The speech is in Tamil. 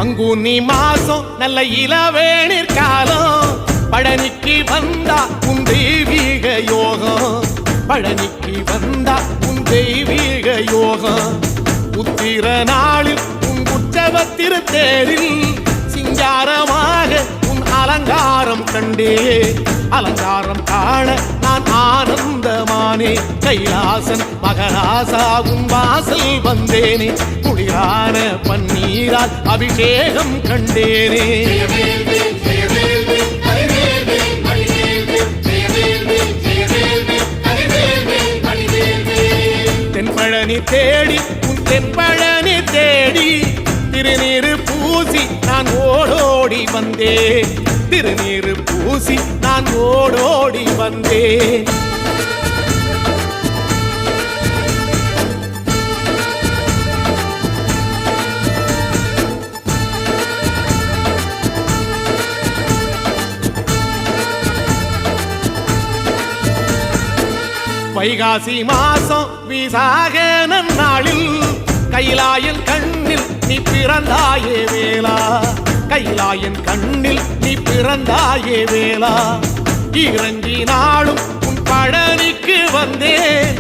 பங்குனி மாசம் நல்ல இளவேணிற் காலம் பழனிக்கு வந்தா உன் தெய்வீக யோகம் பழனிக்கு வந்தா உன் தெய்வீக யோகம் உத்திர நாளில் உன் உற்சவ தேரில் சிங்காரமாக உன் அலங்காரம் கண்டே அலங்காரம் காண நான் ஆனந்தமானே கைலாசன் மகராசா உன் வாசல் வந்தேனே குளிரான பன்னீரால் அபிஷேகம் கண்டேனே தென்பழனி தேடி உன் தென்பழனி தேடி திருநீரு பூசி நான் ஓடோடி வந்தேன் திருநீரு பூசி நான் ஓடோடி வந்தேன் வைகாசி மாசம் விசாக நாளில் கைலாயன் கண்ணில் நீ பிறந்தாயே வேளா கைலாயன் கண்ணில் நீ பிறந்தாயே வேளா இறங்கி நாளும் உன் பழனிக்கு வந்தேன்